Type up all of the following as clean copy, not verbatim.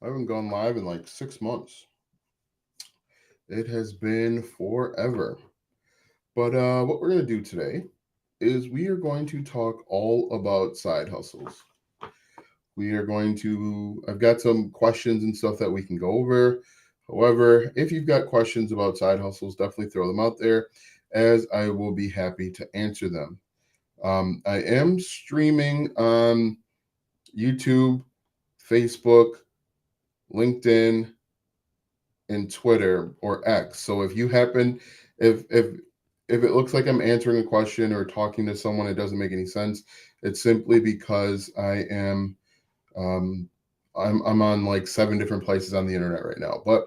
I haven't gone live in like 6 months. It has been forever. But what we're going to do today is we are going to talk all about side hustles. I've got some questions and stuff that we can go over. However, if you've got questions about side hustles, definitely throw them out there as I will be happy to answer them. I am streaming on YouTube, Facebook, LinkedIn, and Twitter or X. So if you happen, if it looks like I'm answering a question or talking to someone, it doesn't make any sense. It's simply because um, I'm on like 7 different places on the internet right now. But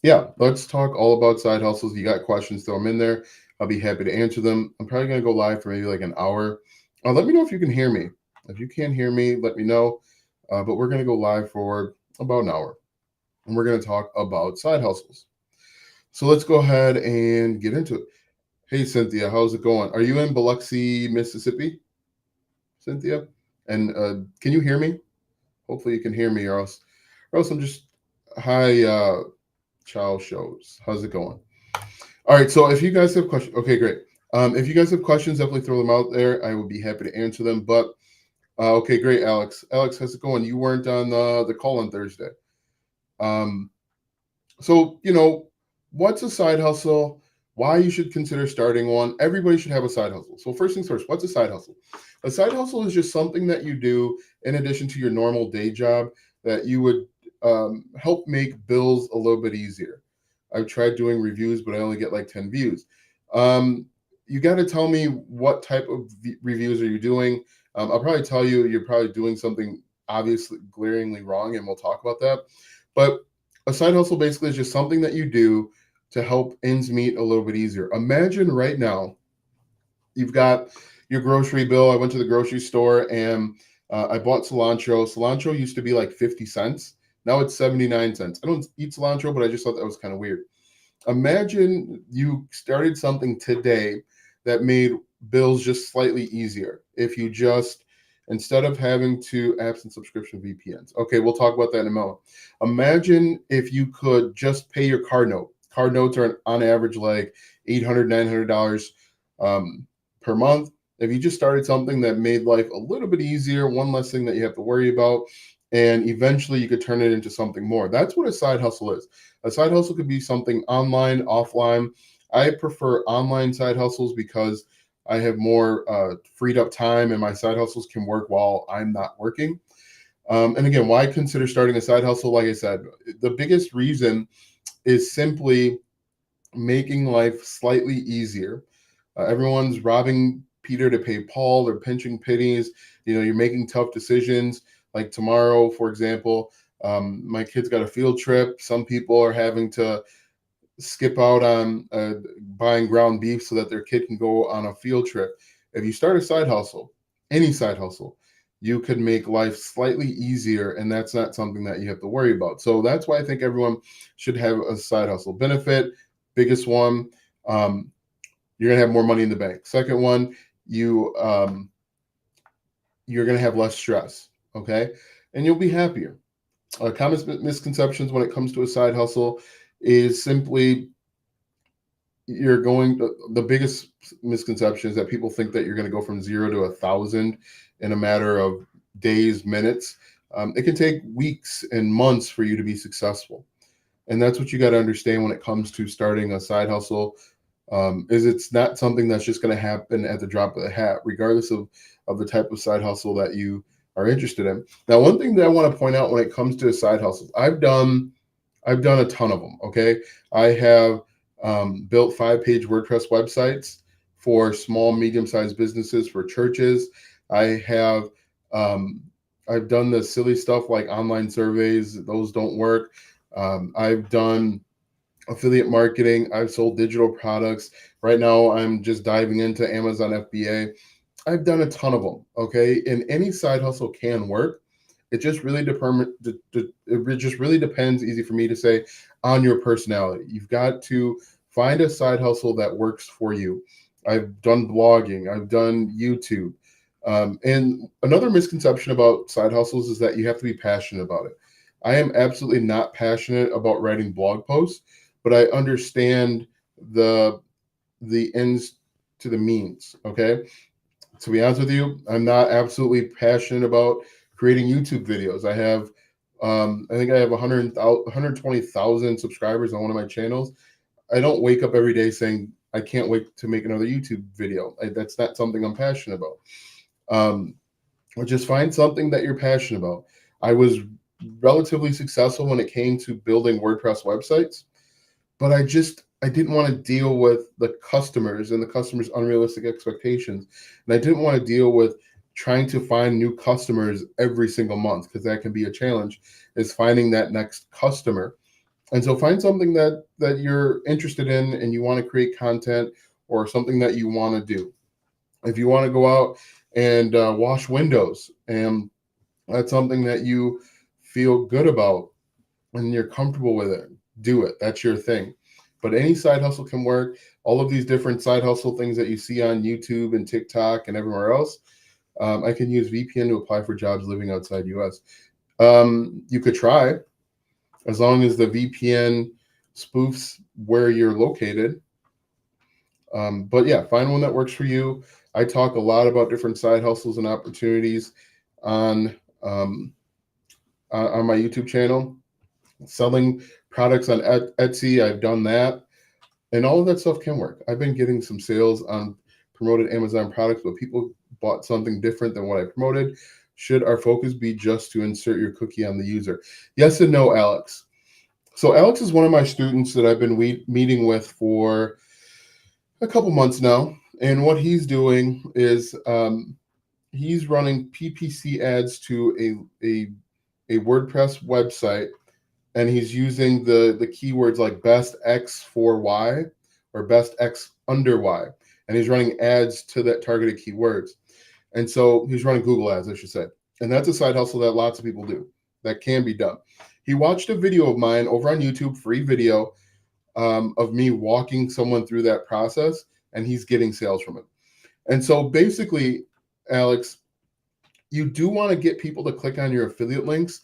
yeah, let's talk all about side hustles. You got questions, throw them in there. I'll be happy to answer them. I'm probably gonna go live for maybe like an hour. Let me know if you can hear me. If you can't hear me, let me know. But we're gonna go live for about an hour, and we're gonna talk about side hustles. So let's go ahead and get into it. Hey, Cynthia, how's it going? Are you in Biloxi, Mississippi, Cynthia? And can you hear me? Hopefully, you can hear me, or else I'm just hi, child shows. How's it going? All right. So if you guys have questions, okay, great. If you guys have questions, definitely throw them out there. I would be happy to answer them. But okay, great, Alex. Alex, how's it going? You weren't on the call on Thursday. Um, So, what's a side hustle? Why you should consider starting one? Everybody should have a side hustle. So, first things first, what's a side hustle? A side hustle is just something that you do in addition to your normal day job that you would help make bills a little bit easier. I've tried doing reviews, but I only get like 10 views. Um, you got to tell me what type of reviews are you doing. I'll probably tell you you're probably doing something obviously glaringly wrong, and we'll talk about that. But a side hustle basically is just something that you do to help ends meet a little bit easier. Imagine right now you've got your grocery bill. I went to the grocery store and I bought cilantro. Cilantro used to be like 50 cents. Now it's 79 cents. I don't eat cilantro, but I just thought that was kind of weird. Imagine you started something today that made bills just slightly easier. If you just, instead of having to apps and subscription VPNs. Okay, we'll talk about that in a moment. Imagine if you could just pay your car note. Car notes are on average like $800, $900 um, per month. If you just started something that made life a little bit easier, one less thing that you have to worry about, and eventually you could turn it into something more. That's what a side hustle is. A side hustle could be something online, offline. I prefer online side hustles because I have more freed up time and my side hustles can work while I'm not working. And again, why consider starting a side hustle? Like I said, the biggest reason is simply making life slightly easier. Everyone's robbing Peter to pay Paul. They're pinching pennies. You're making tough decisions. Like tomorrow, for example, my kids got a field trip. Some people are having to skip out on buying ground beef so that their kid can go on a field trip. If you start a side hustle, any side hustle, you could make life slightly easier, and that's not something that you have to worry about. So that's why I think everyone should have a side hustle. Benefit, biggest one, um, you're gonna have more money in the bank. Second one, you're gonna have less stress, okay, and you'll be happier. Common misconceptions when it comes to a side hustle is simply the biggest misconception is that people think that you're going to go from 0 to 1,000 in a matter of days, minutes. It can take weeks and months for you to be successful, and that's what you got to understand when it comes to starting a side hustle. Is it's not something that's just going to happen at the drop of the hat, regardless of the type of side hustle that you are interested in. Now, one thing that I want to point out when it comes to side hustles, I've done a ton of them. Okay, I have built 5-page WordPress websites for small, medium-sized businesses, for churches. I have um, I've done the silly stuff like online surveys; those don't work. I've done affiliate marketing. I've sold digital products. Right now, I'm just diving into Amazon FBA. I've done a ton of them. Okay, and any side hustle can work. It just really it just really depends. Easy for me to say, on your personality. You've got to find a side hustle that works for you. I've done blogging. I've done YouTube. And another misconception about side hustles is that you have to be passionate about it. I am absolutely not passionate about writing blog posts, but I understand the ends to the means. Okay, to be honest with you, I'm not absolutely passionate about creating YouTube videos. I think I have 120,000 subscribers on one of my channels. I don't wake up every day saying I can't wait to make another YouTube video. That's not something I'm passionate about. Um, or just find something that you're passionate about. I was relatively successful when it came to building WordPress websites, but I didn't want to deal with the customers and the customers' unrealistic expectations, and I didn't want to deal with trying to find new customers every single month, because that can be a challenge, is finding that next customer. And so find something that you're interested in and you want to create content, or something that you want to do. If you want to go out and wash windows, and that's something that you feel good about and you're comfortable with it, do it. That's your thing. But any side hustle can work. All of these different side hustle things that you see on YouTube and TikTok and everywhere else, I can use VPN to apply for jobs living outside US. You could try, as long as the VPN spoofs where you're located. But yeah, find one that works for you. I talk a lot about different side hustles and opportunities on on my YouTube channel. Selling products on Etsy, I've done that, and all of that stuff can work. I've been getting some sales on promoted Amazon products, but people bought something different than what I promoted. Should our focus be just to insert your cookie on the user? Yes and no, Alex. So Alex is one of my students that I've been meeting with for a couple months now, and what he's doing is he's running PPC ads to a WordPress website, and he's using the keywords like best X for Y or best X under Y, and he's running ads to that targeted keywords. And so he's running Google ads, I should say. And that's a side hustle that lots of people do. That can be done. He watched a video of mine over on YouTube, free video, of me walking someone through that process, and he's getting sales from it. And so basically, Alex, you do want to get people to click on your affiliate links,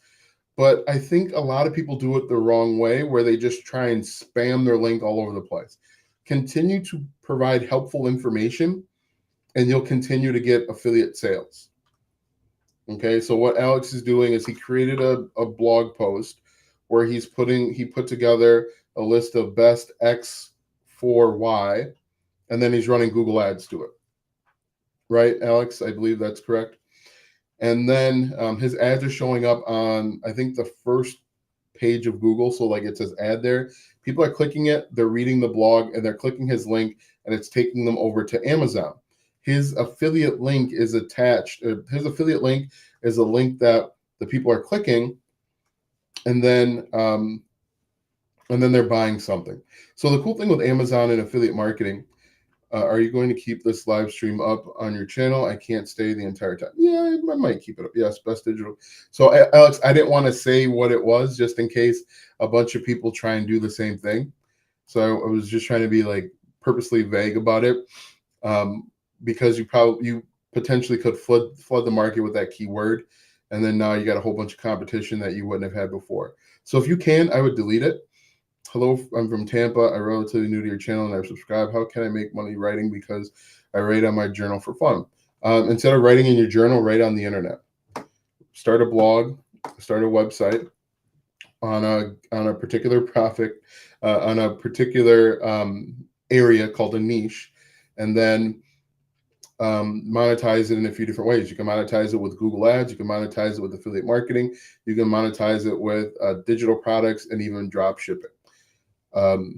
but I think a lot of people do it the wrong way, where they just try and spam their link all over the place. Continue to provide helpful information, and you'll continue to get affiliate sales. Okay, so what Alex is doing is he created a blog post where he put together a list of best X for Y, and then he's running Google ads to it. Right, Alex? I believe that's correct. And then his ads are showing up on, I think, the first page of Google. So like it says ad there. People are clicking it, they're reading the blog, and they're clicking his link, and it's taking them over to Amazon. His affiliate link is attached. His affiliate link is a link that the people are clicking, and then they're buying something. So the cool thing with Amazon and affiliate marketing, are you going to keep this live stream up on your channel? I can't stay the entire time. Yeah, I might keep it up. Yes, Best Digital. So Alex, I didn't want to say what it was just in case a bunch of people try and do the same thing. So I was just trying to be like purposely vague about it, because you potentially could flood the market with that keyword, and then now you got a whole bunch of competition that you wouldn't have had before. So if you can, I would delete it. Hello, I'm from Tampa. I'm relatively new to your channel and I've subscribed. How can I make money writing? Because I write on my journal for fun. Instead of writing in your journal, write on the internet. Start a blog, start a website on a particular on a particular area called a niche, and then monetize it in a few different ways. You can monetize it with Google ads. You can monetize it with affiliate marketing. You can monetize it with digital products and even drop shipping. Like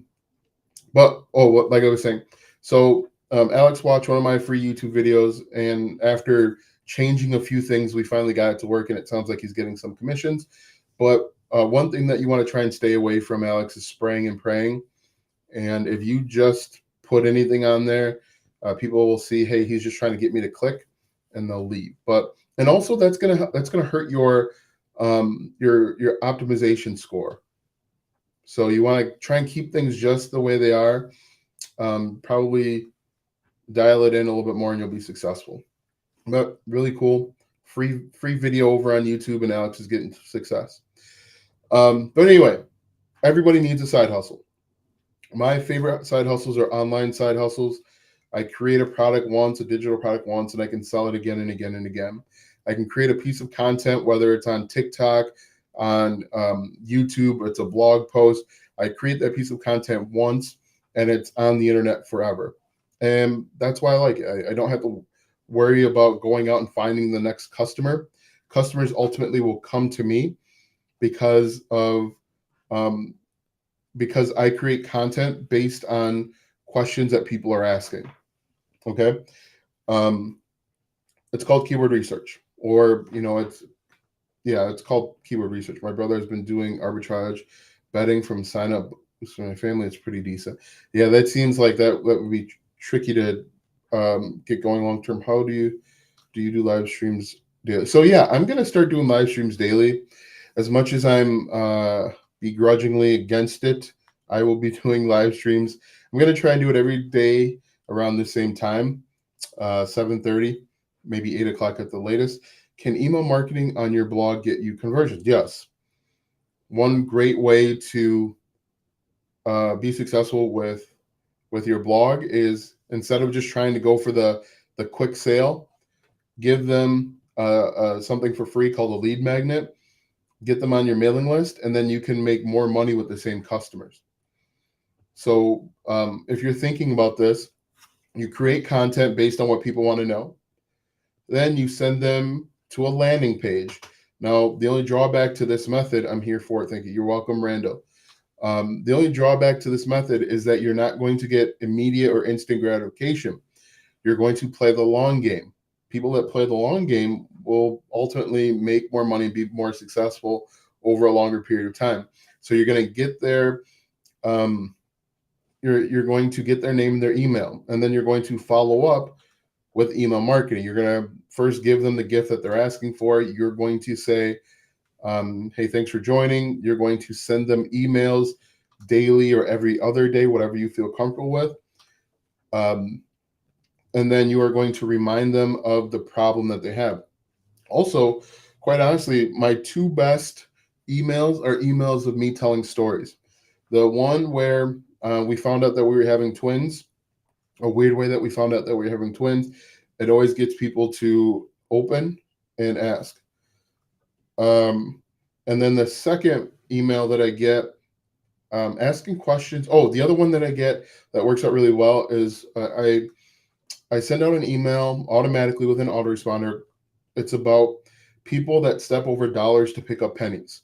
I was saying, so Alex watched one of my free YouTube videos, and after changing a few things, we finally got it to work, and it sounds like he's getting some commissions. But one thing that you want to try and stay away from, Alex, is spraying and praying. And if you just put anything on there, people will see, hey, he's just trying to get me to click, and they'll leave. And also that's gonna hurt your optimization score. So you want to try and keep things just the way they are. Probably dial it in a little bit more, and you'll be successful. But really cool, free video over on YouTube, and Alex is getting success. But anyway, everybody needs a side hustle. My favorite side hustles are online side hustles. I create a product once, a digital product once, and I can sell it again and again and again. I can create a piece of content, whether it's on TikTok, on YouTube, it's a blog post. I create that piece of content once, and it's on the internet forever. And that's why I like it. I don't have to worry about going out and finding the next customer. Customers ultimately will come to me because of um, because I create content based on questions that people are asking. Okay. Um, it's called keyword research, or, it's called keyword research. My brother has been doing arbitrage betting from sign up. So my family is pretty decent. Yeah. That seems like that would be tricky to get going long term. How do you do live streams daily? So yeah, I'm going to start doing live streams daily. As much as I'm begrudgingly against it, I will be doing live streams. I'm going to try and do it every day around the same time, 7:30, maybe 8 o'clock at the latest. Can email marketing on your blog get you conversions? Yes. One great way to be successful with your blog is, instead of just trying to go for the quick sale, give them something for free called a lead magnet. Get them on your mailing list, and then you can make more money with the same customers. So if you're thinking about this, you create content based on what people want to know. Then you send them to a landing page. Now, the only drawback to this method, I'm here for it. Thank you. You're welcome, Rando. The only drawback to this method is that you're not going to get immediate or instant gratification. You're going to play the long game. People that play the long game will ultimately make more money, be more successful over a longer period of time. So you're going to get their you're going to get their name and their email, and then you're going to follow up with email marketing. You're going to first give them the gift that they're asking for. You're going to say, hey, thanks for joining. You're going to send them emails daily or every other day, whatever you feel comfortable with. And then you are going to remind them of the problem that they have. Also, quite honestly, my two best emails are emails of me telling stories. The one where we found out that we were having twins, a weird way that we found out that we were having twins, it always gets people to open and ask. And then the second email that I get, asking questions. Oh, the other one that I get that works out really well is I send out an email automatically with an autoresponder. It's about people that step over dollars to pick up pennies.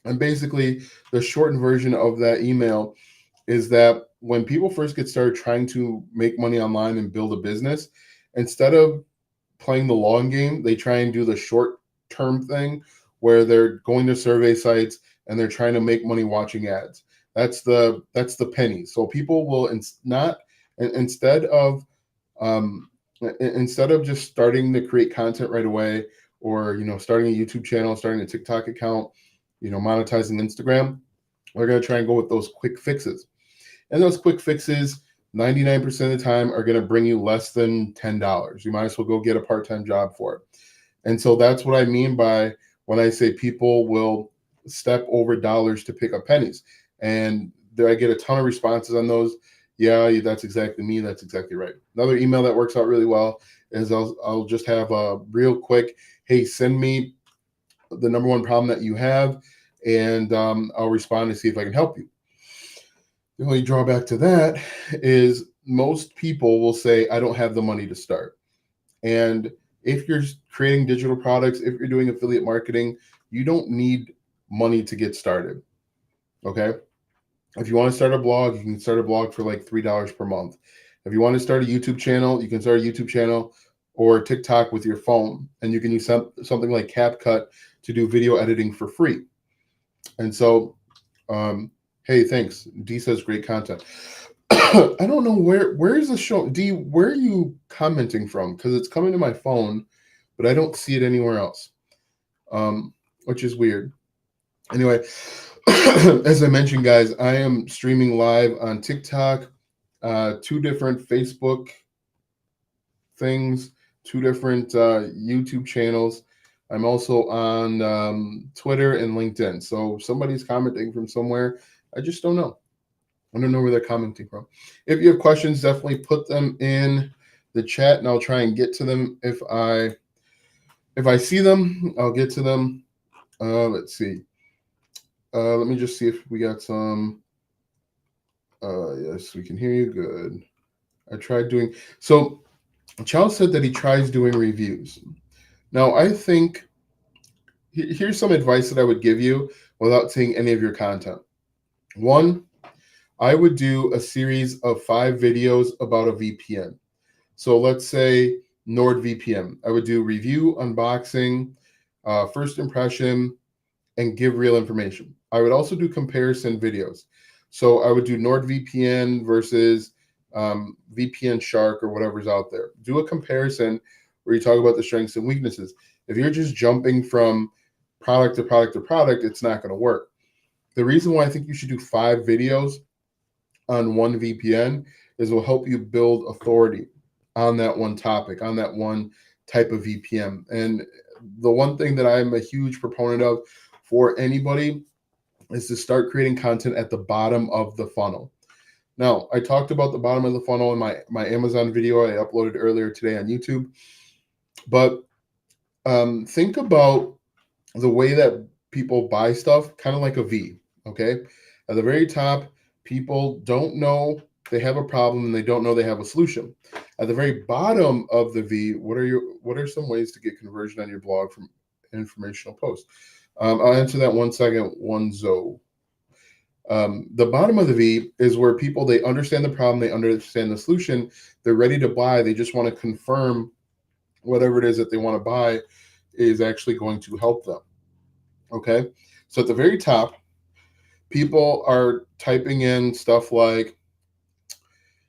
And basically, the shortened version of that email is that when people first get started trying to make money online and build a business, instead of playing the long game, they try and do the short term thing where they're going to survey sites and they're trying to make money watching ads. That's the pennies. So people will instead of just starting to create content right away, or starting a YouTube channel, starting a TikTok account, monetizing Instagram, we're going to try and go with those quick fixes. And those quick fixes, 99% of the time, are going to bring you less than $10. You might as well go get a part-time job for it. And so that's what I mean by when I say people will step over dollars to pick up pennies. And there I get a ton of responses on those. Yeah, that's exactly me. That's exactly right. Another email that works out really well is I'll just have a real quick, hey, send me the number one problem that you have, and I'll respond to see if I can help you. The only drawback to that is most people will say, I don't have the money to start. And if you're creating digital products, if you're doing affiliate marketing, you don't need money to get started. Okay. If you want to start a blog, you can start a blog for like $3 per month. If you want to start a YouTube channel, you can start a YouTube channel or TikTok with your phone, and you can use something like CapCut to do video editing for free. And so, hey, thanks. D says great content. I don't know where is the show. D, where are you commenting from? Because it's coming to my phone, but I don't see it anywhere else, which is weird. Anyway, as I mentioned, guys, I am streaming live on TikTok, 2 different Facebook things, 2 different YouTube channels. I'm also on Twitter and LinkedIn. So if somebody's commenting from somewhere, I just don't know. I don't know where they're commenting from. If you have questions, definitely put them in the chat, and I'll try and get to them if I see them. I'll get to them. Let's see. Let me just see if we got some. Yes, we can hear you. Good. I tried doing so. Charles said that he tries doing reviews. Now, I think here's some advice that I would give you without seeing any of your content. One, I would do a series of 5 videos about a VPN. So let's say NordVPN. I would do review, unboxing, first impression, and give real information. I would also do comparison videos. So I would do NordVPN versus VPN Shark or whatever's out there. Do a comparison where you talk about the strengths and weaknesses. If you're just jumping from product to product to product, it's not going to work. The reason why I think you should do 5 videos on one VPN is it will help you build authority on that one topic, on that one type of VPN. And the one thing that I'm a huge proponent of for anybody is to start creating content at the bottom of the funnel. Now, I talked about the bottom of the funnel in my Amazon video I uploaded earlier today on YouTube. But think about the way that people buy stuff, kind of like a V, okay? At the very top, people don't know they have a problem and they don't know they have a solution. At the very bottom of the V, what are some ways to get conversion on your blog from informational posts? I'll answer that one second. The bottom of the V is where people, they understand the problem, they understand the solution, they're ready to buy, they just want to confirm whatever it is that they want to buy is actually going to help them. Okay, so at the very top, people are typing in stuff like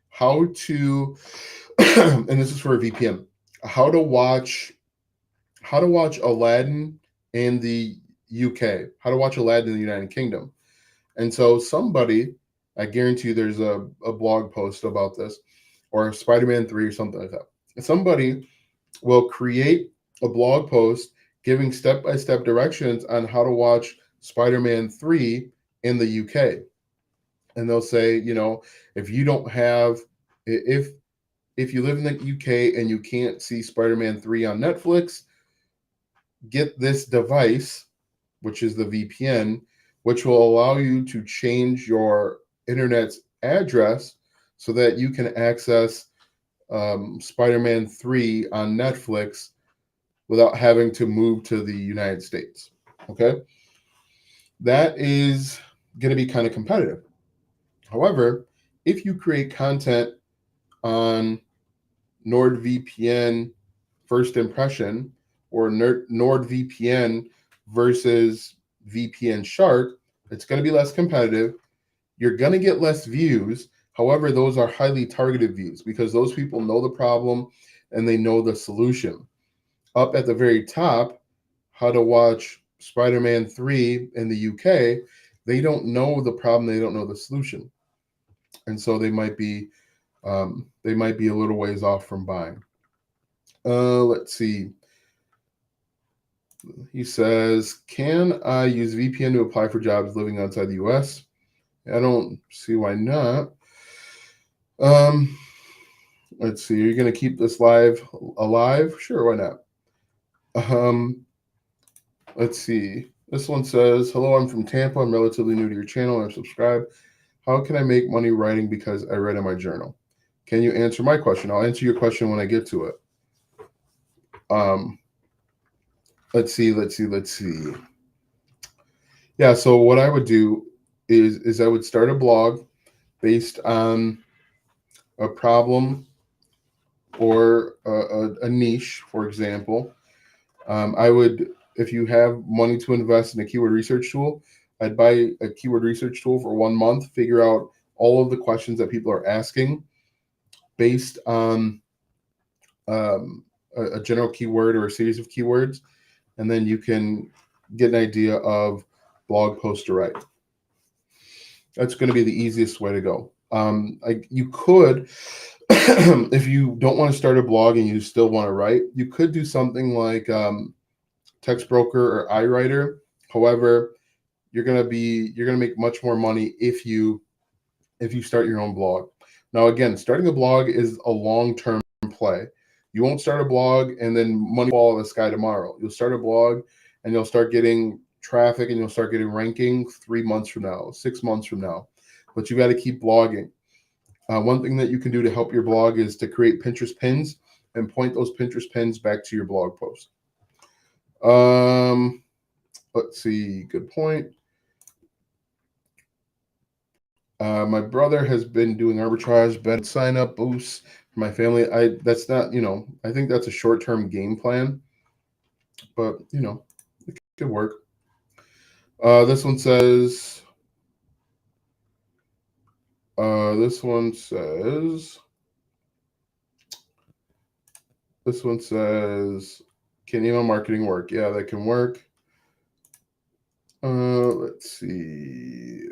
how to, and this is for a VPN, how to watch Aladdin in the UK, how to watch Aladdin in the United Kingdom. And so somebody, I guarantee you there's a blog post about this, or Spider-Man 3 or something like that. Somebody will create a blog post giving step-by-step directions on how to watch Spider-Man 3 in the UK. And they'll say, if you don't have, if you live in the UK and you can't see Spider-Man 3 on Netflix, get this device, which is the VPN, which will allow you to change your internet's address so that you can access Spider-Man 3 on Netflix without having to move to the United States. Okay? That is going to be kind of competitive. However, if you create content on NordVPN first impression or NordVPN versus VPN Shark, it's going to be less competitive. You're going to get less views. However, those are highly targeted views because those people know the problem and they know the solution. Up at the very top, how to watch Spider-Man 3 in the UK, they don't know the problem, they don't know the solution. And so they might be a little ways off from buying. Let's see. He says, can I use VPN to apply for jobs living outside the US? I don't see why not. Let's see. Are you going to keep this alive? Sure, why not? Let's see. This one says, hello, I'm from Tampa. I'm relatively new to your channel. I'm subscribed. How can I make money writing because I read in my journal? Can you answer my question? I'll answer your question when I get to it. Let's see. Yeah, so what I would do is I would start a blog based on a problem or a niche, for example. I would, if you have money to invest in a keyword research tool, I'd buy a keyword research tool for 1 month, figure out all of the questions that people are asking based on a general keyword or a series of keywords, and then you can get an idea of blog post to write. That's going to be the easiest way to go. You could, if you don't want to start a blog and you still want to write, you could do something like Text Broker or iWriter. However, you're gonna make much more money if you start your own blog. Now, again, starting a blog is a long-term play. You won't start a blog and then money fall out of the sky tomorrow. You'll start a blog and you'll start getting traffic and you'll start getting ranking 3 months from now, 6 months from now. But you got to keep blogging. One thing that you can do to help your blog is to create Pinterest pins and point those Pinterest pins back to your blog post. Let's see. Good point. My brother has been doing arbitrage, bet sign up boosts for my family. That's not, I think that's a short-term game plan, but it could work. This one says, can email marketing work? Yeah, that can work. Let's see.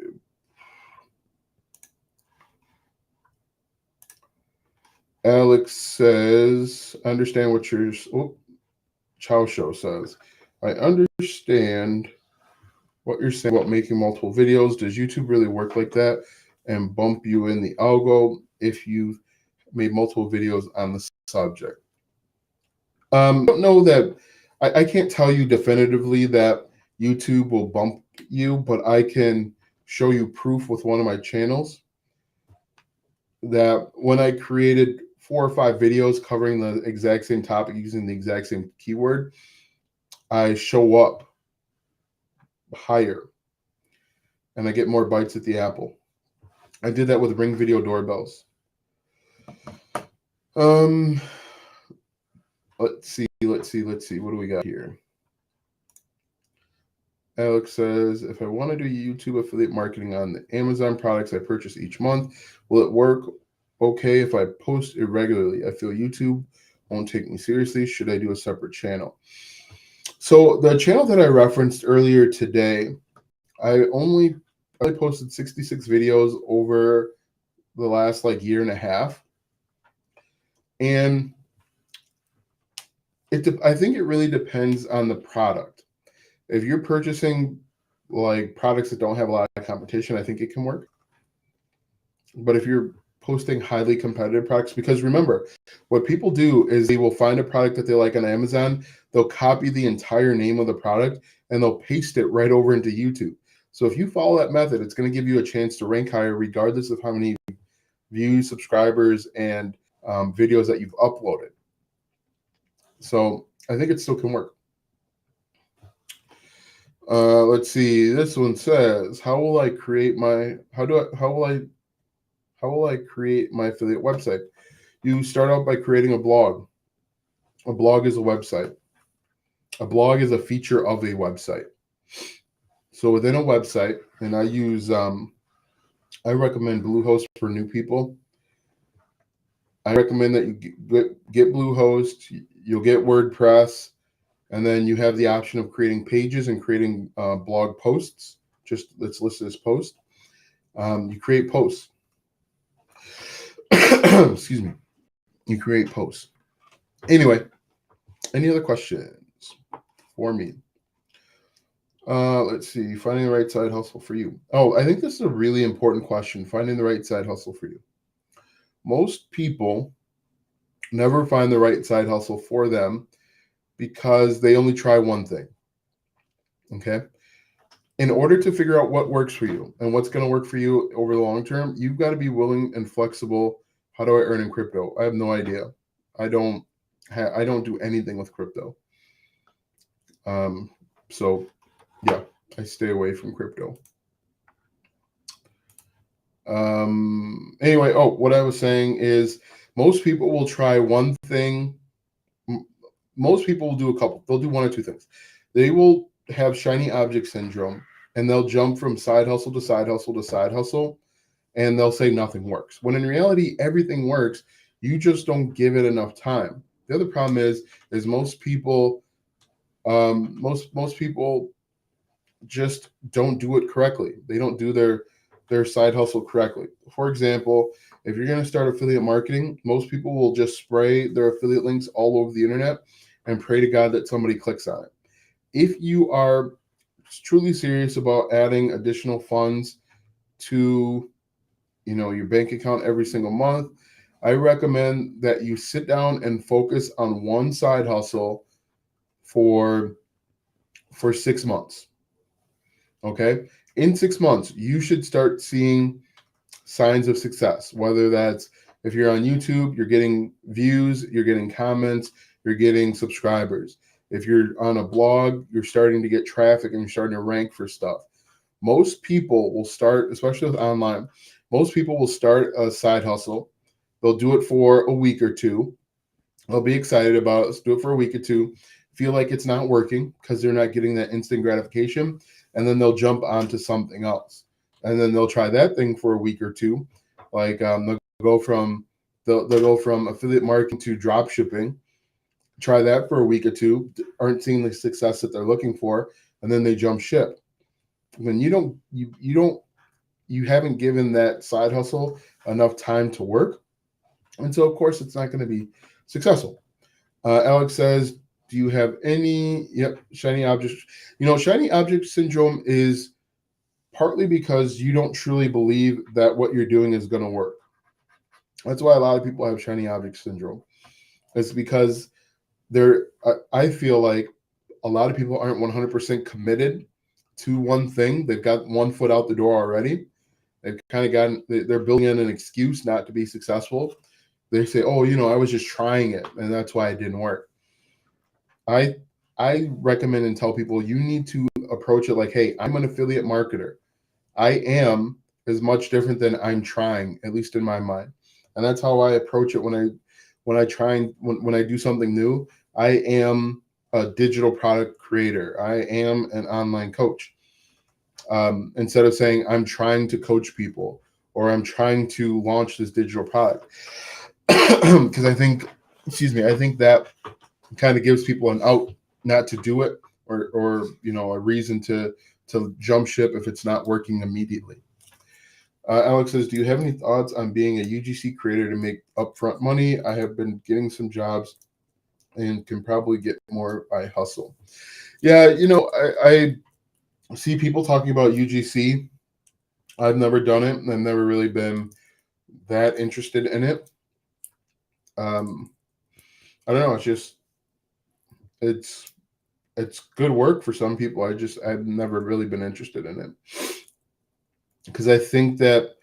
Alex says, understand what your Chow Show says. I understand what you're saying about making multiple videos. Does YouTube really work like that and bump you in the algo if you've made multiple videos on the subject? I don't know that. I can't tell you definitively that YouTube will bump you, but I can show you proof with one of my channels that when I created 4 or 5 videos covering the exact same topic using the exact same keyword, I show up higher and I get more bites at the apple. I did that with Ring Video doorbells. Let's see. What do we got here? Alex says, if I want to do YouTube affiliate marketing on the Amazon products I purchase each month, will it work okay if I post irregularly? I feel YouTube won't take me seriously. Should I do a separate channel? So the channel that I referenced earlier today, I posted 66 videos over the last year and a half. And I think it really depends on the product. If you're purchasing products that don't have a lot of competition, I think it can work. But if you're posting highly competitive products, because remember, what people do is they will find a product that they like on Amazon, they'll copy the entire name of the product, and they'll paste it right over into YouTube. So if you follow that method, it's going to give you a chance to rank higher regardless of how many views, subscribers, and videos that you've uploaded. So I think it still can work. Let's see. This one says, how will I create my affiliate website? You start out by creating a blog. A blog is a website. A blog is a feature of a website. So within a website, and I recommend Bluehost for new people. I recommend that you get Bluehost. You'll get WordPress. And then you have the option of creating pages and creating blog posts. Just let's list this post. You create posts. Excuse me. You create posts. Anyway, any other questions for me? Let's see. Finding the right side hustle for you. Oh, I think this is a really important question. Finding the right side hustle for you. Most people never find the right side hustle for them because they only try one thing. Okay. In order to figure out what works for you and what's going to work for you over the long term, you've got to be willing and flexible. How do I earn in crypto? I have no idea. I don't do anything with crypto. So yeah, I stay away from crypto. Anyway, what I was saying is most people will try one thing. Most people will do a couple. They'll do one or two things. They will have shiny object syndrome and they'll jump from side hustle to side hustle to side hustle and they'll say nothing works. When in reality, everything works. You just don't give it enough time. The other problem is most people just don't do it correctly. They don't do their side hustle correctly. For example, if you're going to start affiliate marketing, most people will just spray their affiliate links all over the internet and pray to God that somebody clicks on it. If you are truly serious about adding additional funds to, your bank account every single month, I recommend that you sit down and focus on one side hustle for 6 months. Okay. In 6 months, you should start seeing signs of success, whether that's if you're on YouTube, you're getting views, you're getting comments, you're getting subscribers. If you're on a blog, you're starting to get traffic and you're starting to rank for stuff. Most people will start, especially with online, most people will start a side hustle. They'll do it for a week or two. They'll be excited about it. Let's do it for a week or two. Feel like it's not working because they're not getting that instant gratification. And then they'll jump onto something else. And then they'll try that thing for a week or two. Like they'll go from affiliate marketing to drop shipping. Try that for a week or two. Aren't seeing the success that they're looking for, and then they jump ship. When you haven't given that side hustle enough time to work, and so of course it's not going to be successful. Alex says, do you have any shiny objects? Shiny object syndrome is partly because you don't truly believe that what you're doing is going to work. That's why a lot of people have shiny object syndrome. It's because I feel like a lot of people aren't 100% committed to one thing. They've got one foot out the door already. They've kind of they're building in an excuse not to be successful. They say, oh, I was just trying it and that's why it didn't work. I recommend and tell people you need to approach it like, hey, I'm an affiliate marketer. I am as much different than I'm trying, at least in my mind. And that's how I approach it when I do something new. I am a digital product creator. I am an online coach. Instead of saying I'm trying to coach people or I'm trying to launch this digital product. Because I think that kind of gives people an out not to do it or a reason to jump ship if it's not working immediately. Alex says, do you have any thoughts on being a UGC creator to make upfront money? I have been getting some jobs and can probably get more by hustle. Yeah, I see people talking about UGC. I've never done it. I've never really been that interested in it. I don't know. It's good work for some people. I've never really been interested in it because I think that,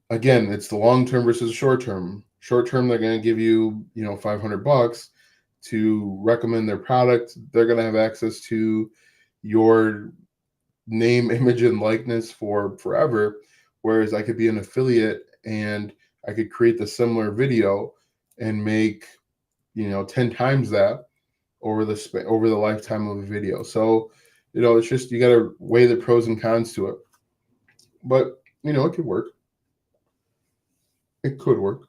again, it's the long term versus short term. Short term, they're going to give you, $500 to recommend their product. They're going to have access to your name, image, and likeness for forever. Whereas I could be an affiliate and I could create the similar video and make, 10 times that over the lifetime of a video. So, it's just, you got to weigh the pros and cons to it. But, it could work. It could work.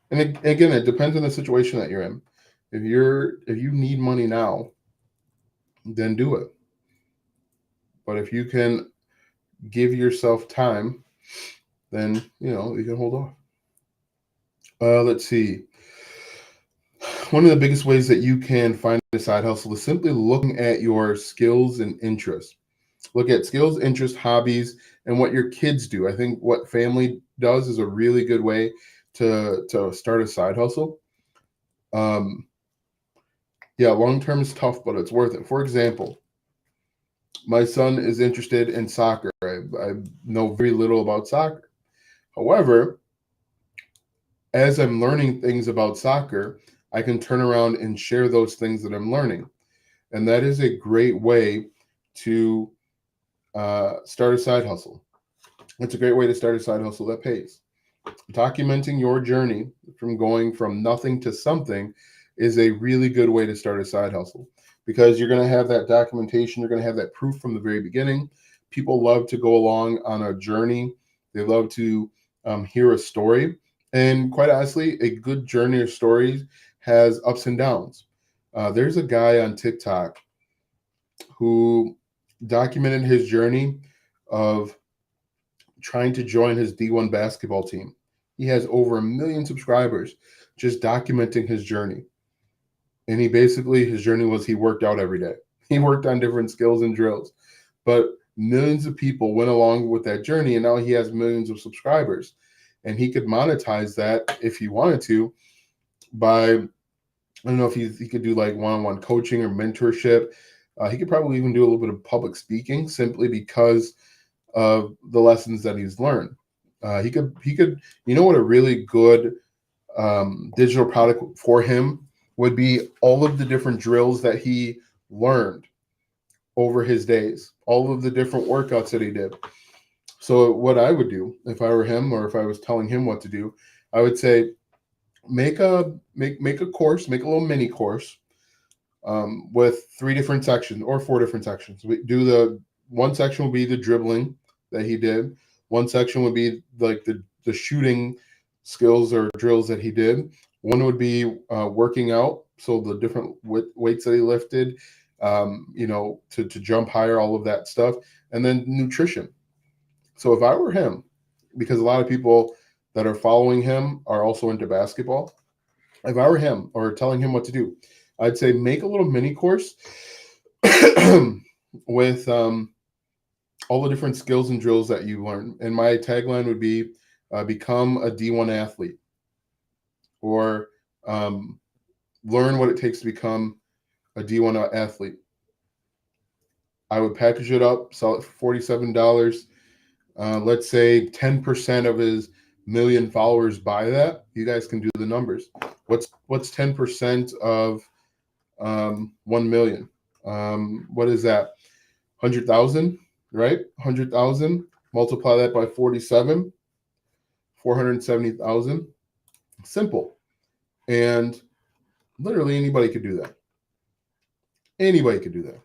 And again, it depends on the situation that you're in. If you need money now, then do it. But if you can give yourself time, then you can hold off. Let's see. One of the biggest ways that you can find a side hustle is simply looking at your skills and interests. Look at skills, interests, hobbies, and what your kids do. I think what family does is a really good way to start a side hustle. Long term is tough, but it's worth it. For example, my son is interested in soccer. I know very little about soccer. However, as I'm learning things about soccer, I can turn around and share those things that I'm learning. And that is a great way to start a side hustle. It's a great way to start a side hustle that pays. Documenting your journey from going from nothing to something is a really good way to start a side hustle because you're going to have that documentation. You're going to have that proof from the very beginning. People love to go along on a journey. They love to hear a story. And quite honestly, a good journey or story has ups and downs. There's a guy on TikTok who documented his journey of trying to join his D1 basketball team. He has over 1 million subscribers just documenting his journey. And he basically, his journey was he worked out every day. He worked on different skills and drills. But millions of people went along with that journey, and now he has millions of subscribers. And he could monetize that if he wanted to by, I don't know if he could do like one-on-one coaching or mentorship. He could probably even do a little bit of public speaking simply because of the lessons that he's learned. He could, you know what a really good digital product for him would be all of the different drills that he learned over his days, all of the different workouts that he did. So what I would do if I were him, or if I was telling him what to do, I would say make a course, make a little mini course with 3 different sections or 4 different sections. We do the one section will be the dribbling that he did. One section would be like the shooting skills or drills that he did. One would be working out, so the different weights that he lifted, to jump higher, all of that stuff, and then nutrition. So if I were him, because a lot of people that are following him are also into basketball, if I were him or telling him what to do, I'd say make a little mini course with all the different skills and drills that you learn. And my tagline would be become a D1 athlete, or learn what it takes to become a D1 athlete. I would package it up, sell it for $47. Let's say 10% of his million followers buy that. You guys can do the numbers. What's 10% of 1 million? What is that? 100,000, right? 100,000. Multiply that by 47, 470,000. Simple. And literally anybody could do that. Anybody could do that.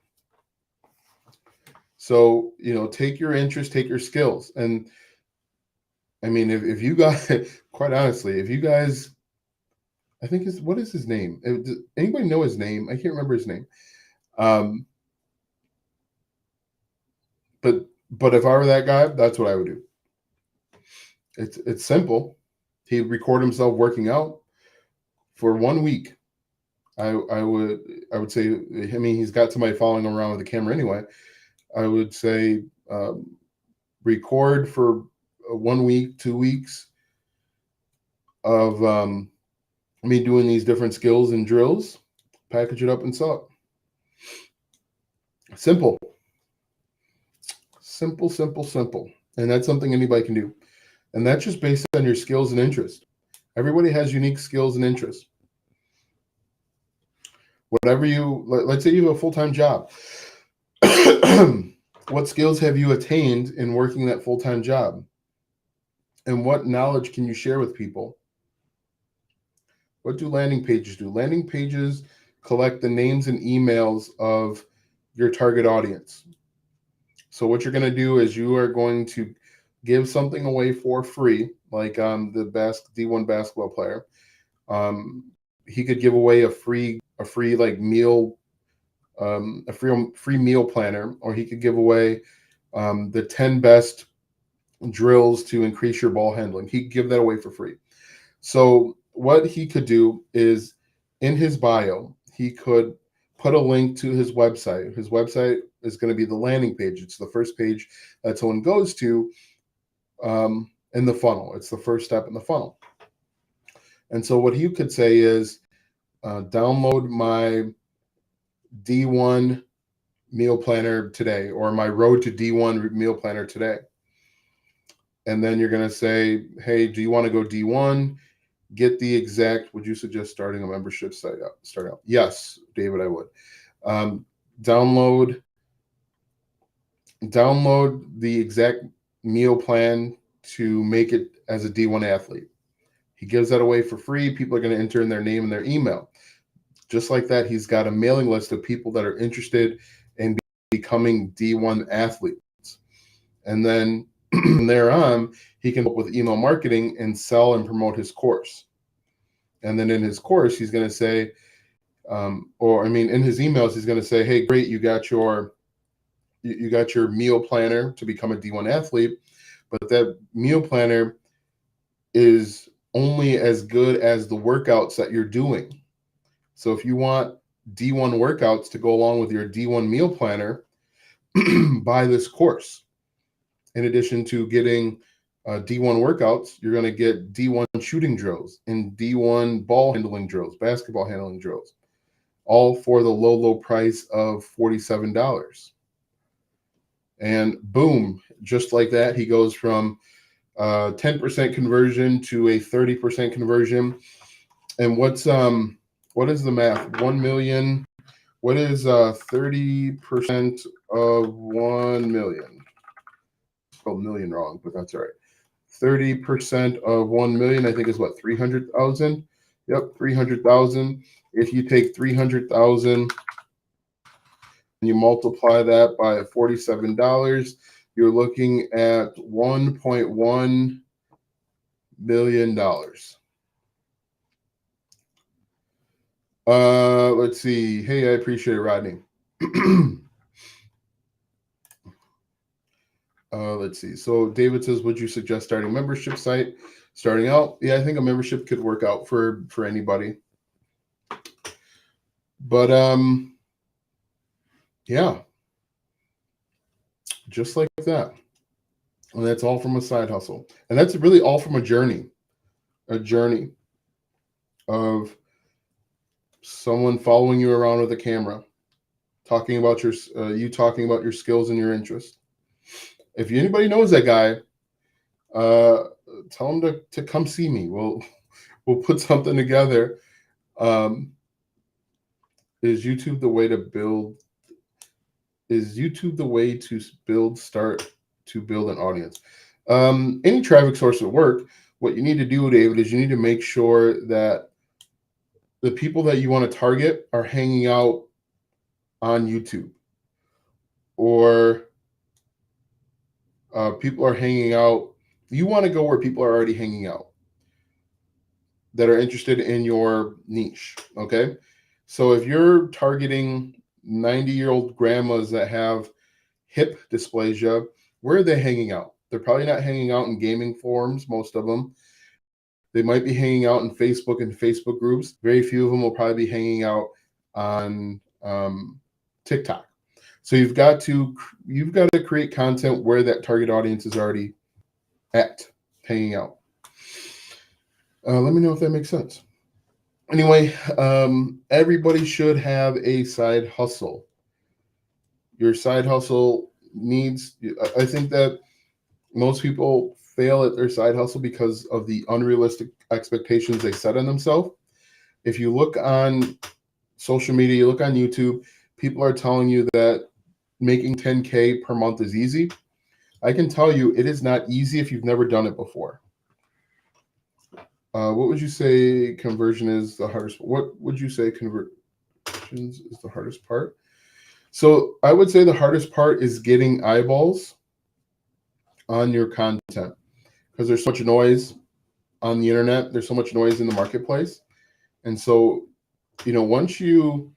So, take your interest, take your skills. And I mean, if you guys, quite honestly, if you guys, I think what is his name? Does anybody know his name? I can't remember his name. But if I were that guy, that's what I would do. It's simple. He'd record himself working out for 1 week. I would say, I mean, he's got somebody following him around with the camera anyway. I would say record for 1 week, 2 weeks of me doing these different skills and drills, package it up and sell it. Simple. Simple, simple, simple. And that's something anybody can do. And that's just based on your skills and interest. Everybody has unique skills and interests. Whatever let's say you have a full-time job. What skills have you attained in working that full-time job? And what knowledge can you share with people? What do landing pages do? Landing pages collect the names and emails of your target audience. So what you're going to do is you are going to give something away for free, like the D1 basketball player. He could give away a free like meal, a free meal planner, or he could give away the 10 best drills to increase your ball handling. He could give that away for free. So what he could do is, in his bio, he could put a link to his website. His website is going to be the landing page. It's the first page that someone goes to in the funnel. It's the first step in the funnel. And so what he could say is, download my D1 meal planner today, or my road to D1 meal planner today. And then you're going to say, hey, do you want to go D1? Get the exact, would you suggest starting a membership site up? Start out? Yes, David, I would. Download the exact meal plan to make it as a D1 athlete. He gives that away for free. People are going to enter in their name and their email. Just like that, he's got a mailing list of people that are interested in becoming D1 athletes. And then from there on, he can work with email marketing and sell and promote his course. And then in his course, he's going to say, in his emails, he's going to say, hey, great, you got your meal planner to become a D1 athlete, but that meal planner is only as good as the workouts that you're doing. So if you want D1 workouts to go along with your D1 meal planner, buy this course. In addition to getting D1 workouts, you're going to get D1 shooting drills and D1 ball handling drills, basketball handling drills, all for the low, low price of $47. And boom, just like that, he goes from 10% conversion to a 30% conversion. And what is the math? 1 million. What is 30% of 1 million? Spelled million wrong, but that's all right. 30% of 1 million, I think, is what, 300,000? Yep, 300,000. If you take 300,000 and you multiply that by $47, you're looking at $1.1 million. Let's see. Hey, I appreciate it, Rodney. Let's see. So David says, would you suggest starting a membership site? Starting out, yeah, I think a membership could work out for anybody. But yeah, just like that. And that's all from a side hustle. And that's really all from a journey of someone following you around with a camera, talking about your skills and your interests. If anybody knows that guy, tell him to come see me. We'll put something together. Is YouTube the way to build? Is YouTube the way to build an audience? Any traffic source will work. What you need to do, David, is you need to make sure that the people that you want to target are hanging out on YouTube, or people are hanging out. You want to go where people are already hanging out that are interested in your niche. Okay. So if you're targeting 90-year-old grandmas that have hip dysplasia, where are they hanging out? They're probably not hanging out in gaming forums, most of them. They might be hanging out in Facebook and Facebook groups. Very few of them will probably be hanging out on TikTok. So you've got to create content where that target audience is already at, hanging out. Let me know if that makes sense. Anyway, everybody should have a side hustle. Your side hustle needs, I think that most people fail at their side hustle because of the unrealistic expectations they set on themselves. If you look on social media, you look on YouTube, people are telling you that making 10K per month is easy. I can tell you it is not easy if you've never done it before. What would you say conversion is the hardest? What would you say conversions is the hardest part? So I would say the hardest part is getting eyeballs on your content, because there's so much noise on the internet. There's so much noise in the marketplace. And so, once you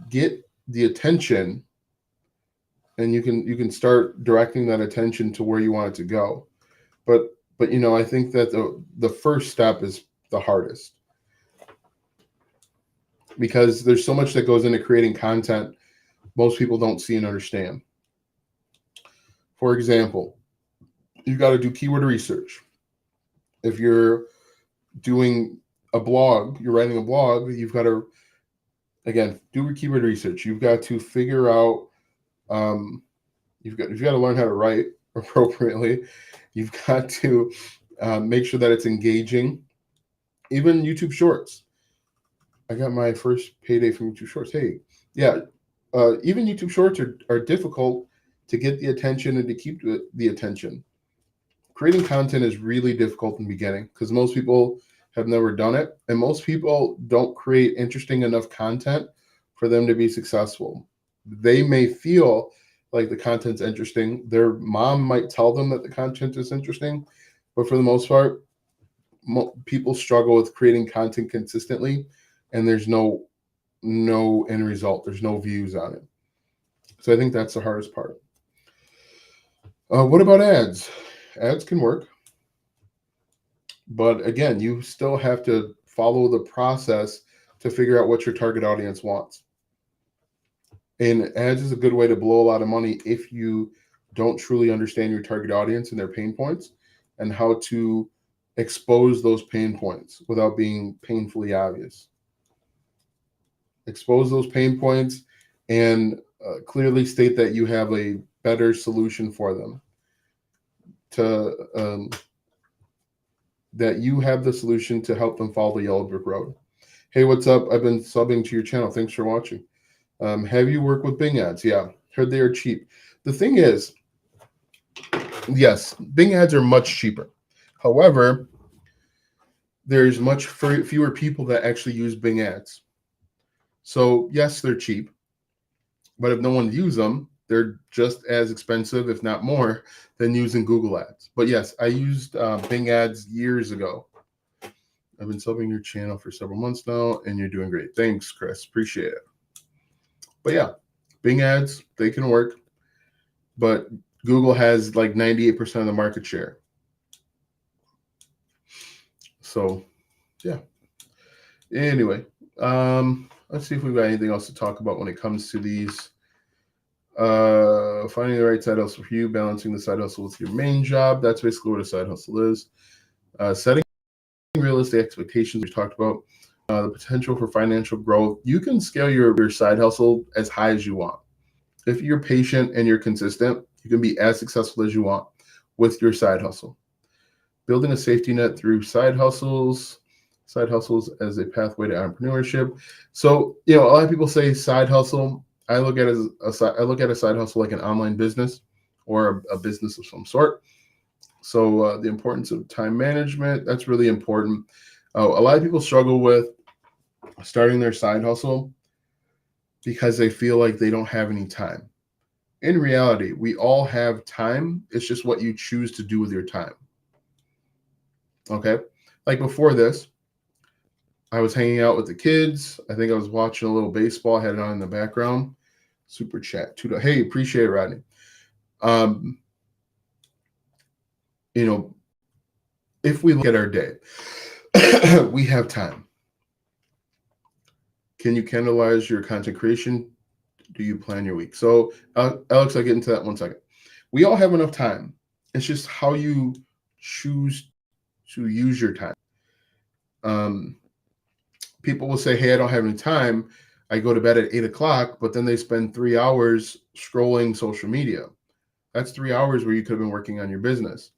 get the attention, and you can start directing that attention to where you want it to go. But I think that the first step is the hardest, because there's so much that goes into creating content most people don't see and understand. For example, you've got to do keyword research. If you're doing a blog, you're writing a blog, you've got to, again, do keyword research. You've got to figure out, you've got to learn how to write appropriately. You've got to make sure that it's engaging. Even YouTube Shorts. I got my first payday from YouTube Shorts. Hey, yeah, even YouTube Shorts are difficult to get the attention and to keep the attention. Creating content is really difficult in the beginning because most people have never done it, and most people don't create interesting enough content for them to be successful. They may feel like the content's interesting. Their mom might tell them that the content is interesting, but for the most part, people struggle with creating content consistently, and there's no end result. There's no views on it. So I think that's the hardest part. What about ads? Ads can work, but again, you still have to follow the process to figure out what your target audience wants. And ads is a good way to blow a lot of money if you don't truly understand your target audience and their pain points and how to expose those pain points without being painfully obvious. Expose those pain points and clearly state that you have a better solution for them. That you have the solution to help them follow the yellow brick road. Hey, what's up? I've been subbing to your channel. Thanks for watching. Have you worked with Bing ads? Yeah, heard they are cheap. The thing is, yes, Bing ads are much cheaper. However, there's much fewer people that actually use Bing ads. So yes, they're cheap, but if no one uses them, they're just as expensive, if not more, than using Google ads. But yes, I used Bing ads years ago. I've been subbing your channel for several months now, and you're doing great. Thanks, Chris. Appreciate it. But yeah, Bing ads, they can work, but Google has like 98% of the market share. So yeah. Anyway, let's see if we've got anything else to talk about when it comes to these. Finding the right side hustle for you, balancing the side hustle with your main job. That's basically what a side hustle is. Setting realistic expectations, we talked about. The potential for financial growth. You can scale your side hustle as high as you want. If you're patient and you're consistent, you can be as successful as you want with your side hustle. Building a safety net through side hustles as a pathway to entrepreneurship. So, a lot of people say side hustle. I look at a side hustle like an online business or a business of some sort. So the importance of time management, that's really important. A lot of people struggle with starting their side hustle because they feel like they don't have any time. In reality, we all have time. It's just what you choose to do with your time. Okay. Like before this, I was hanging out with the kids. I think I was watching a little baseball. I had it on in the background. Super chat. Hey, appreciate it, Rodney. If we look at our day, we have time. Can you candleize your content creation? Do you plan your week? So, Alex, I'll get into that 1 second. We all have enough time. It's just how you choose to use your time. People will say, hey, I don't have any time. I go to bed at 8 o'clock, but then they spend 3 hours scrolling social media. That's 3 hours where you could have been working on your business.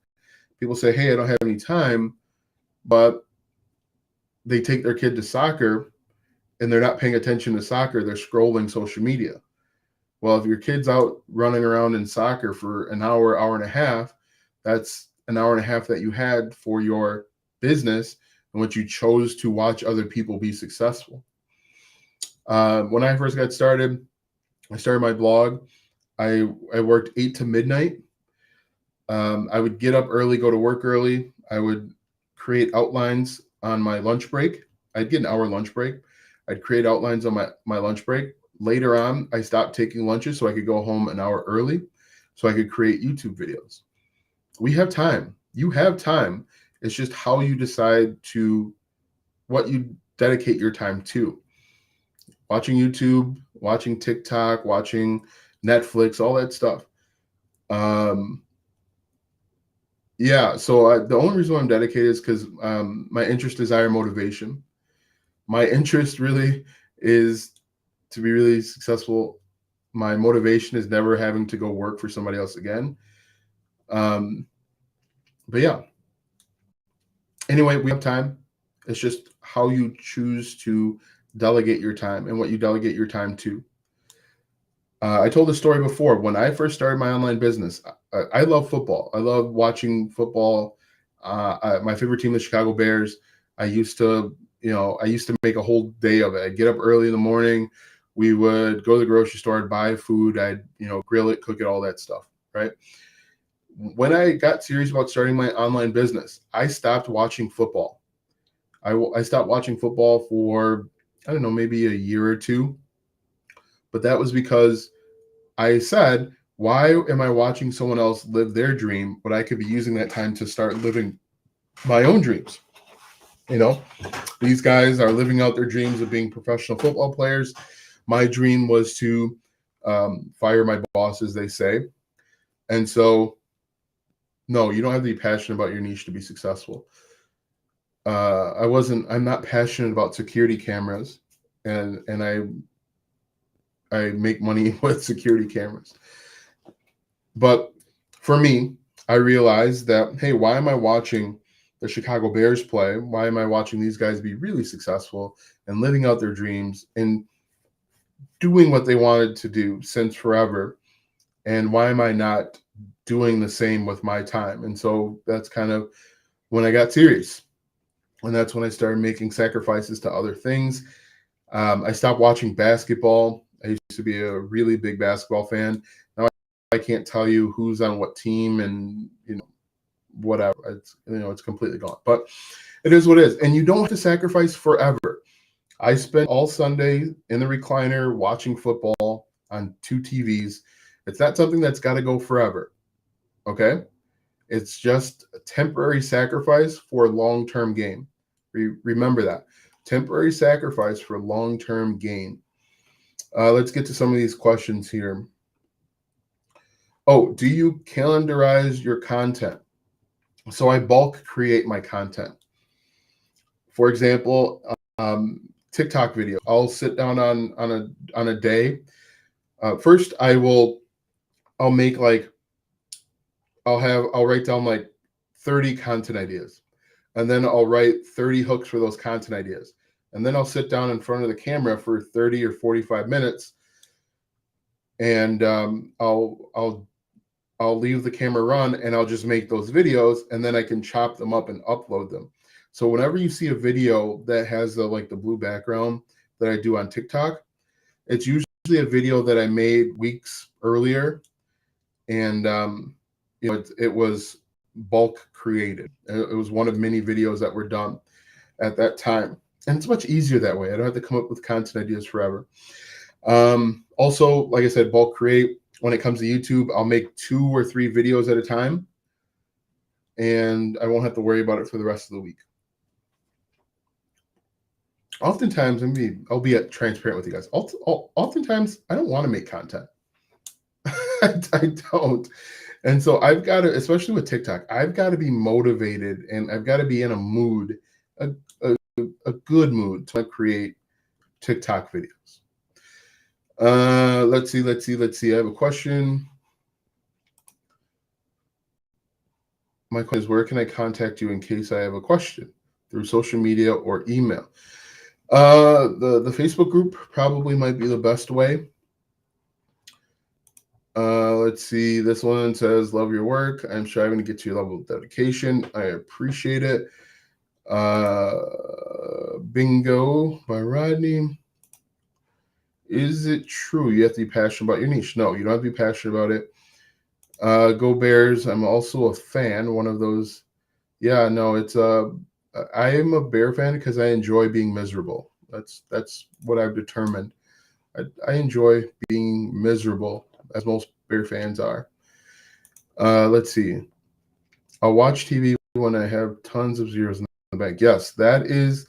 People say, hey, I don't have any time, but they take their kid to soccer and they're not paying attention to soccer. They're scrolling social media. Well, if your kid's out running around in soccer for an hour, hour and a half, that's an hour and a half that you had for your business and what you chose to watch other people be successful. When I first got started, I started my blog. I worked 8 to midnight. I would get up early, go to work early. I would create outlines on my lunch break. I'd get an hour lunch break. I'd create outlines on my lunch break. Later on, I stopped taking lunches so I could go home an hour early so I could create YouTube videos. We have time. You have time. It's just how you decide what you dedicate your time to. Watching YouTube, watching TikTok, watching Netflix, all that stuff. Yeah, so the only reason why I'm dedicated is because my interest, desire, motivation. My interest really is to be really successful. My motivation is never having to go work for somebody else again. But yeah. Anyway, we have time. It's just how you choose to delegate your time and what you delegate your time to. I told this story before. When I first started my online business, I love football. I love watching football. My favorite team, the Chicago Bears. I used to make a whole day of it. I'd get up early in the morning. We would go to the grocery store, I'd buy food, I'd grill it, cook it, all that stuff, right? When I got serious about starting my online business, I stopped watching football. I stopped watching football for, I don't know, maybe a year or two. But that was because I said, why am I watching someone else live their dream, but I could be using that time to start living my own dreams, You know, these guys are living out their dreams of being professional football players. My dream was to fire my boss, as they say. And so, no, you don't have to be passionate about your niche to be successful. I'm not passionate about security cameras, and I make money with security cameras. But for me, I realized that, hey, why am I watching the Chicago Bears play? Why am I watching these guys be really successful and living out their dreams and doing what they wanted to do since forever? And why am I not doing the same with my time? And so that's kind of when I got serious. And that's when I started making sacrifices to other things. I stopped watching basketball. I used to be a really big basketball fan. Now I can't tell you who's on what team and whatever. It's completely gone. But it is what it is. And you don't have to sacrifice forever. I spent all Sunday in the recliner watching football on 2 TVs. It's not something that's got to go forever. Okay? It's just a temporary sacrifice for long-term gain. Remember that. Temporary sacrifice for long-term gain. Let's get to some of these questions here. Oh, do you calendarize your content? So I bulk create my content. For example, TikTok video. I'll sit down on a day. First, I'll make I'll write down like 30 content ideas, and then I'll write 30 hooks for those content ideas, and then I'll sit down in front of the camera for 30 or 45 minutes, and I'll leave the camera run, and I'll just make those videos, and then I can chop them up and upload them. So whenever you see a video that has the blue background that I do on TikTok, it's usually a video that I made weeks earlier, and it was bulk created. It was one of many videos that were done at that time, and it's much easier that way. I don't have to come up with content ideas forever. Also, like I said, bulk create. When it comes to YouTube, I'll make 2 or 3 videos at a time, and I won't have to worry about it for the rest of the week. Oftentimes, I'll be transparent with you guys. Oftentimes, I don't want to make content. I don't. And so I've got to, especially with TikTok, I've got to be motivated, and I've got to be in a mood, a good mood to create TikTok videos. Let's see. I have a question. My question is, where can I contact you in case I have a question? Through social media or email? The Facebook group probably might be the best way. Let's see. This one says, love your work. I'm striving to get to your level of dedication. I appreciate it. Bingo by Rodney. Is it true you have to be passionate about your niche? No, you don't have to be passionate about it. Go Bears. I'm also a fan. One of those. Yeah, no, I am a Bear fan because I enjoy being miserable. That's what I've determined. I enjoy being miserable, as most Bear fans are. Let's see. I'll watch TV when I have tons of zeros in the bank. Yes, that is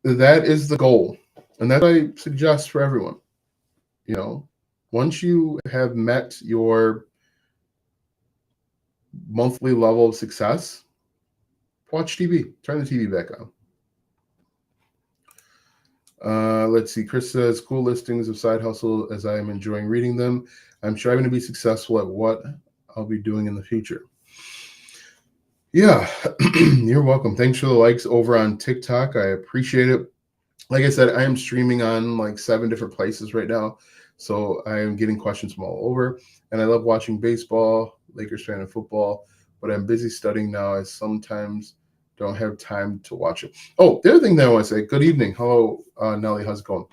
the goal. And that I suggest for everyone. Once you have met your monthly level of success, watch TV. Turn the TV back on. Let's see. Chris says, cool listings of Side Hustle as I am enjoying reading them. I'm striving to be successful at what I'll be doing in the future. Yeah, you're welcome. Thanks for the likes over on TikTok. I appreciate it. Like I said, I am streaming on like 7 different places right now. So I am getting questions from all over. And I love watching baseball, Lakers fan, and football. But I'm busy studying now. I sometimes don't have time to watch it. Oh, the other thing that I want to say, good evening. Hello, Nelly. How's it going?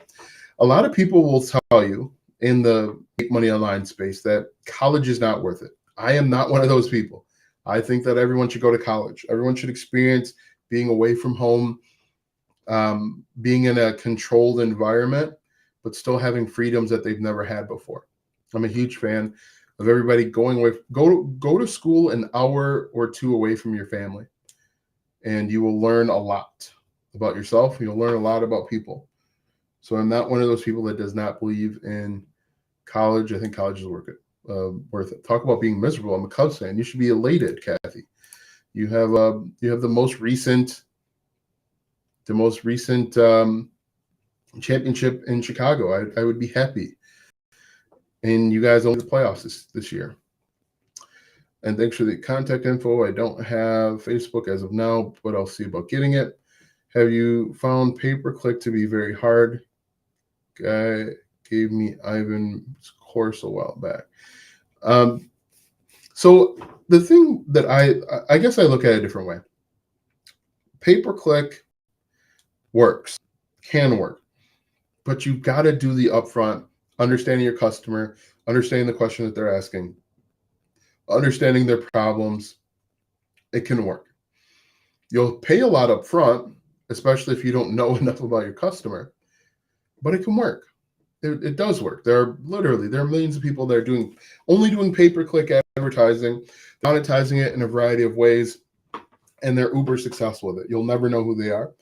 A lot of people will tell you in the Make Money Online space that college is not worth it. I am not one of those people. I think that everyone should go to college. Everyone should experience being away from home, being in a controlled environment, but still having freedoms that they've never had before. I'm a huge fan of everybody going away. Go to school an hour or 2 away from your family and you will learn a lot about yourself. You'll learn a lot about people. So I'm not one of those people that does not believe in college. I think college is worth it. Talk about being miserable. I'm a Cubs fan. You should be elated, Kathy. You have the most recent championship in Chicago. I would be happy. And you guys only the playoffs this year. And thanks for the contact info. I don't have Facebook as of now, but I'll see about getting it. Have you found pay-per-click to be very hard? Guy gave me Ivan's course a while back. So the thing that I guess I look at it a different way. Pay-per-click works, can work, but you've got to do the upfront, understanding your customer, understanding the question that they're asking, understanding their problems. It can work. You'll pay a lot up front, especially if you don't know enough about your customer, but it can work. It does work. There are millions of people that are only doing pay-per-click advertising, monetizing it in a variety of ways, and they're uber successful with it. You'll never know who they are.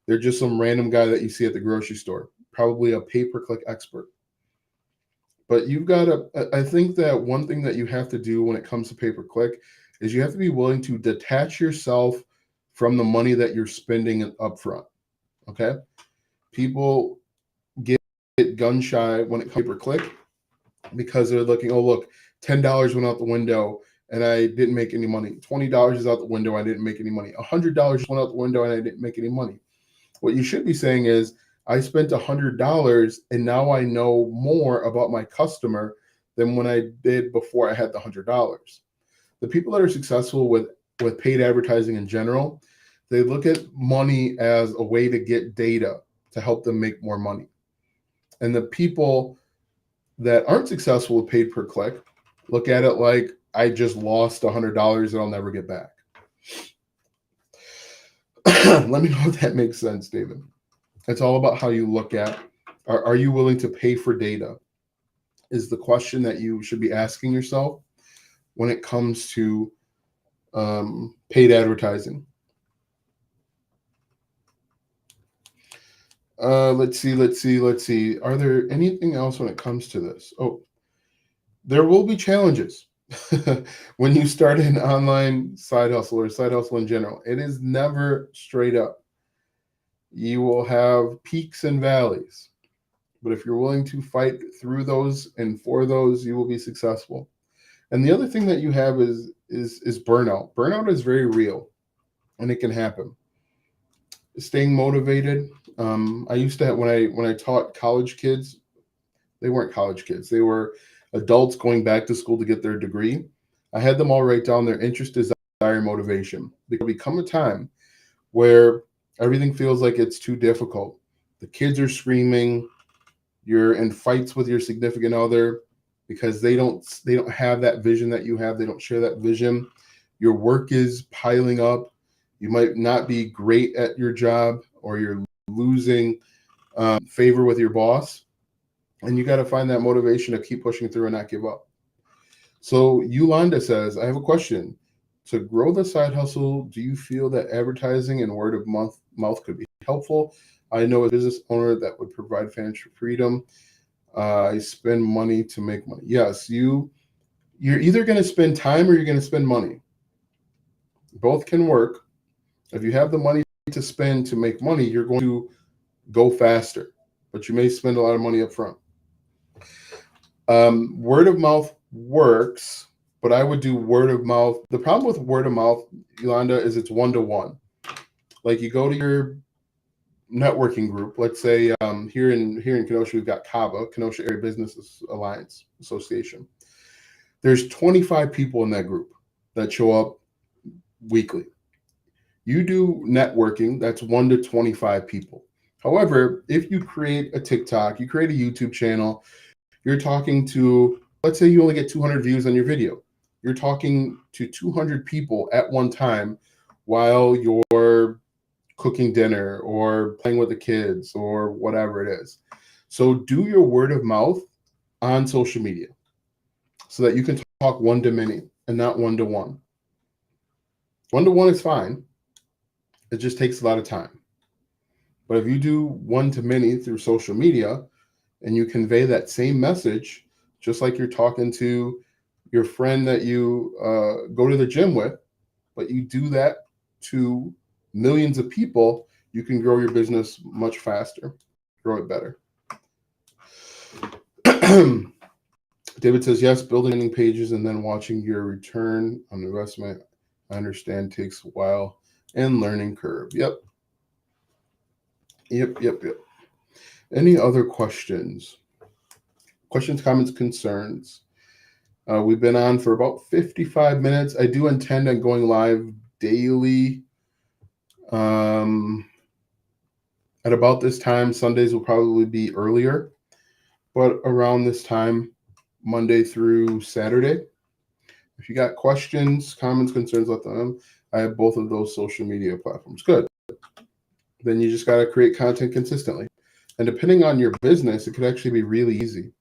They're just some random guy that you see at the grocery store, probably a pay-per-click expert. But you've got to, I think that one thing that you have to do when it comes to pay-per-click is you have to be willing to detach yourself from the money that you're spending upfront. Okay? People get gun shy when it comes to pay-per-click because they're looking, oh, look, $10 went out the window and I didn't make any money. $20 is out the window, I didn't make any money. $100 went out the window and I didn't make any money. What you should be saying is, I spent $100 and now I know more about my customer than when I did before I had the $100. The people that are successful with paid advertising in general, they look at money as a way to get data to help them make more money. And the people that aren't successful with paid per click look at it like, I just lost $100 that I'll never get back. Let me know if that makes sense, David. It's all about how you look at, are you willing to pay for data? Is the question that you should be asking yourself when it comes to paid advertising. Let's see. Are there anything else when it comes to this? Oh, there will be challenges when you start an online side hustle or side hustle in general. It is never straight up. You will have peaks and valleys, but if you're willing to fight through those and for those, you will be successful. And the other thing that you have is burnout. Burnout is very real, and it can happen. Staying motivated. I used to have, when I taught college kids, they weren't college kids. They were adults going back to school to get their degree. I had them all write down their interest, desire, motivation. There will become a time where everything feels like it's too difficult. The kids are screaming. You're in fights with your significant other because they don't have that vision that you have. They don't share that vision. Your work is piling up. You might not be great at your job, or you're losing favor with your boss. And you got to find that motivation to keep pushing through and not give up. So Yolanda says, I have a question. To grow the side hustle, do you feel that advertising and word of mouth could be helpful? I know a business owner that would provide financial freedom. I spend money to make money. Yes, you're either going to spend time or you're going to spend money. Both can work. If you have the money to spend to make money, you're going to go faster, but you may spend a lot of money up front. Word of mouth works, but I would do word of mouth. The problem with word of mouth, Yolanda, is it's one-to-one. Like you go to your networking group. Let's say here in Kenosha, we've got CABA, Kenosha Area Business Alliance Association. There's 25 people in that group that show up weekly. You do networking, that's 1 to 25 people. However, if you create a TikTok, you create a YouTube channel, you're talking to, let's say you only get 200 views on your video. You're talking to 200 people at one time while you're cooking dinner or playing with the kids or whatever it is. So do your word of mouth on social media so that you can talk one to many and not one to one. One to one is fine, It just takes a lot of time. But if you do one-to-many through social media and you convey that same message, just like you're talking to your friend that you go to the gym with, but you do that to millions of people, you can grow your business much faster, grow it better. David says, yes, building landing pages and then watching your return on investment, I understand, takes a while and learning curve. Yep. Any other questions? Questions, comments, concerns? We've been on for about 55 minutes. I do intend on going live daily. At about this time, Sundays will probably be earlier, but around this time, Monday through Saturday. If you got questions, comments, concerns, let them know. I have both of those social media platforms. Good. Then you just got to create content consistently. And depending on your business, it could actually be really easy.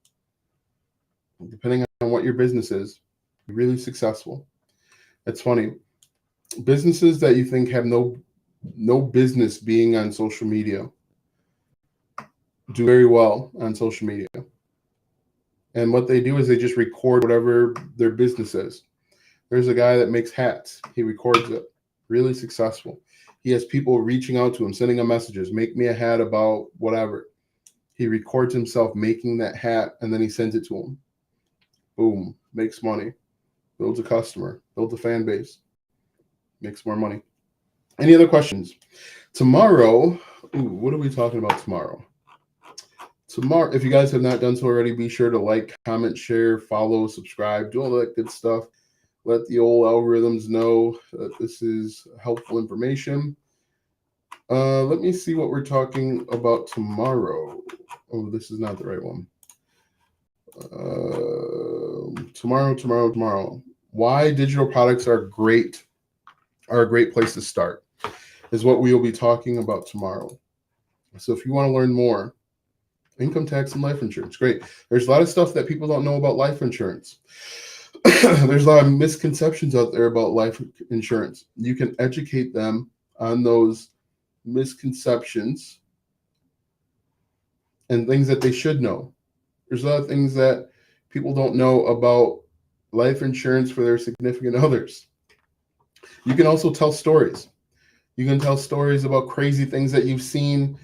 Depending on what your business is, really successful. It's funny. Businesses that you think have no business being on social media do very well on social media. And what they do is they just record whatever their business is. There's a guy that makes hats. He records it. Really successful. He has people reaching out to him, sending him messages, make me a hat about whatever. He records himself making that hat, and then he sends it to him. Boom. Makes money. Builds a customer. Builds a fan base. Makes more money. Any other questions? Tomorrow, what are we talking about tomorrow? Tomorrow, if you guys have not done so already, be sure to like, comment, share, follow, subscribe, do all that good stuff. Let the old algorithms know that this is helpful information. Let me see what we're talking about tomorrow. Oh, this is not the right one. Tomorrow. Why digital products are a great place to start is what we will be talking about tomorrow. So if you want to learn more, income tax and life insurance, great. There's a lot of stuff that people don't know about life insurance. There's a lot of misconceptions out there about life insurance. You can educate them on those misconceptions and things that they should know. There's a lot of things that people don't know about life insurance for their significant others. You can also tell stories. You can tell stories about crazy things that you've seen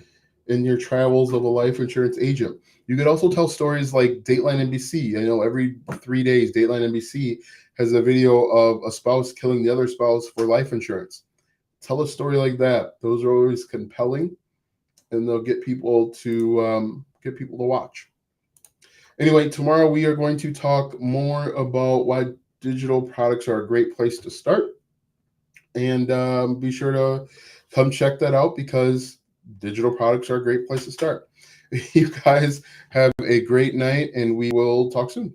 in your travels of a life insurance agent. You could also tell stories like Dateline NBC. Every 3 days, Dateline NBC has a video of a spouse killing the other spouse for life insurance. Tell a story like that. Those are always compelling, and they'll get people to watch. Anyway, tomorrow we are going to talk more about why digital products are a great place to start. And be sure to come check that out because digital products are a great place to start. You guys have a great night, and we will talk soon.